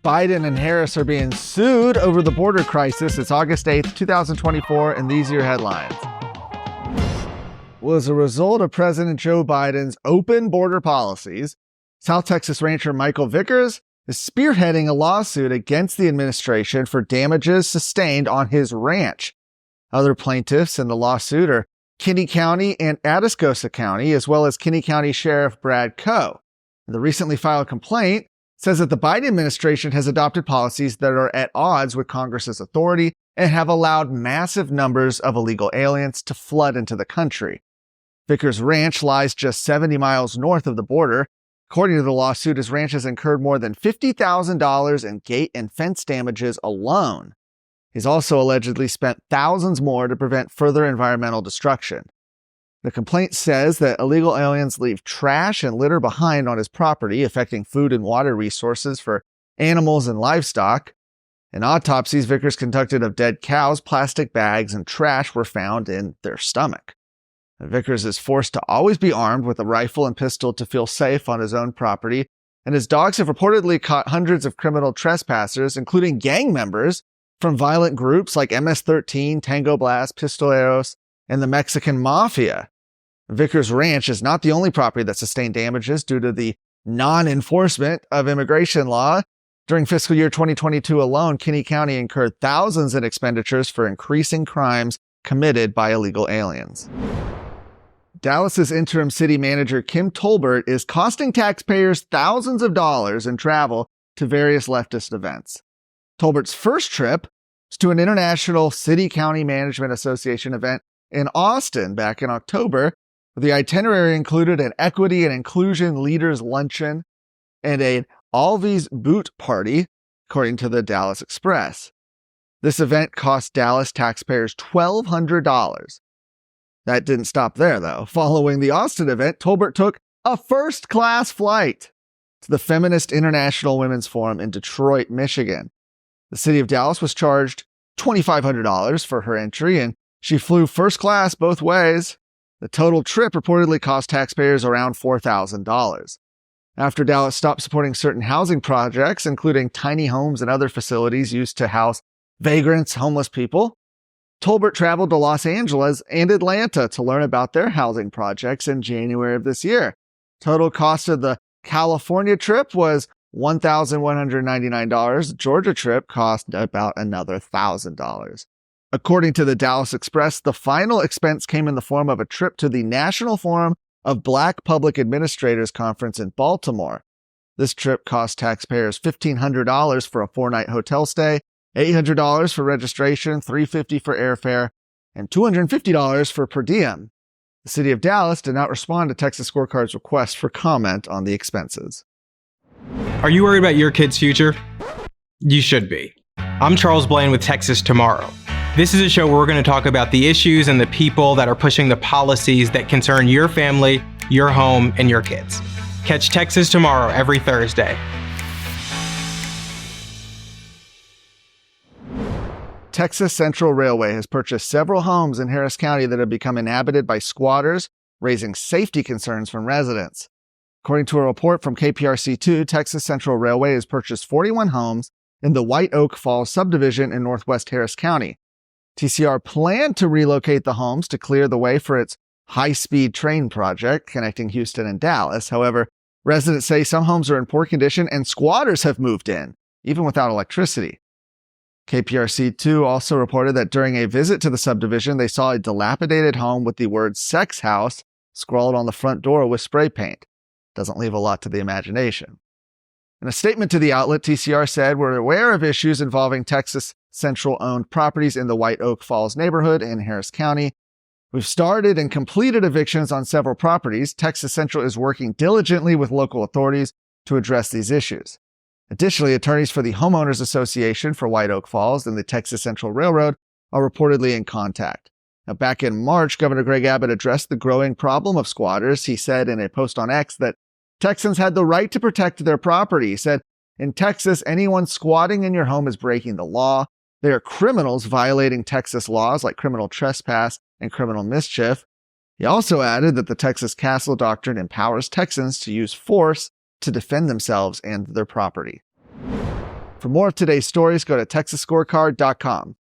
Biden and Harris are being sued over the border crisis. It's August 8th, 2024, and these are your headlines. Well, as a result of President Joe Biden's open border policies, South Texas rancher Michael Vickers is spearheading a lawsuit against the administration for damages sustained on his ranch. Other plaintiffs in the lawsuit are Kinney County and Atascosa County, as well as Kinney County Sheriff Brad Coe. The recently filed complaint says that the Biden administration has adopted policies that are at odds with Congress's authority and have allowed massive numbers of illegal aliens to flood into the country. Vickers' ranch lies just 70 miles north of the border. According to the lawsuit, his ranch has incurred more than $50,000 in gate and fence damages alone. He's also allegedly spent thousands more to prevent further environmental destruction. The complaint says that illegal aliens leave trash and litter behind on his property, affecting food and water resources for animals and livestock. In autopsies Vickers conducted of dead cows, plastic bags and trash were found in their stomach. Vickers is forced to always be armed with a rifle and pistol to feel safe on his own property, and his dogs have reportedly caught hundreds of criminal trespassers, including gang members from violent groups like MS-13, Tango Blast, Pistoleros, and the Mexican Mafia. Vickers' ranch is not the only property that sustained damages due to the non-enforcement of immigration law. During fiscal year 2022 alone, Kinney County incurred thousands in expenditures for increasing crimes committed by illegal aliens. Dallas's interim city manager Kim Tolbert is costing taxpayers thousands of dollars in travel to various leftist events. Tolbert's first trip was to an International City-County Management Association event in Austin back in October. The itinerary included an equity and inclusion leaders luncheon and an Alvy's boot party, according to the Dallas Express. This event cost Dallas taxpayers $1,200. That didn't stop there, though. Following the Austin event, Tolbert took a first-class flight to the Feminist International Women's Forum in Detroit, Michigan. The city of Dallas was charged $2,500 for her entry, and she flew first class both ways. The total trip reportedly cost taxpayers around $4,000. After Dallas stopped supporting certain housing projects, including tiny homes and other facilities used to house vagrants, homeless people, Tolbert traveled to Los Angeles and Atlanta to learn about their housing projects in January of this year. Total cost of the California trip was $1,199. The Georgia trip cost about another $1,000. According to the Dallas Express, the final expense came in the form of a trip to the National Forum of Black Public Administrators Conference in Baltimore. This trip cost taxpayers $1,500 for a 4-night hotel stay, $800 for registration, $350 for airfare, and $250 for per diem. The city of Dallas did not respond to Texas Scorecard's request for comment on the expenses. Are you worried about your kid's future? You should be. I'm Charles Blaine with Texas Tomorrow. This is a show where we're going to talk about the issues and the people that are pushing the policies that concern your family, your home, and your kids. Catch Texas Tomorrow every Thursday. Texas Central Railway has purchased several homes in Harris County that have become inhabited by squatters, raising safety concerns from residents. According to a report from KPRC2, Texas Central Railway has purchased 41 homes in the White Oak Falls subdivision in northwest Harris County. TCR planned to relocate the homes to clear the way for its high-speed train project connecting Houston and Dallas. However, residents say some homes are in poor condition and squatters have moved in, even without electricity. KPRC2 also reported that during a visit to the subdivision, they saw a dilapidated home with the word sex house scrawled on the front door with spray paint. Doesn't leave a lot to the imagination. In a statement to the outlet, TCR said, "We're aware of issues involving Texas Central-owned properties in the White Oak Falls neighborhood in Harris County. We've started and completed evictions on several properties. Texas Central is working diligently with local authorities to address these issues." Additionally, attorneys for the Homeowners Association for White Oak Falls and the Texas Central Railroad are reportedly in contact. Now, back in March, Governor Greg Abbott addressed the growing problem of squatters. He said in a post on X that Texans had the right to protect their property. He said, "In Texas, anyone squatting in your home is breaking the law. They are criminals violating Texas laws like criminal trespass and criminal mischief." He also added that the Texas Castle Doctrine empowers Texans to use force to defend themselves and their property. For more of today's stories, go to texasscorecard.com.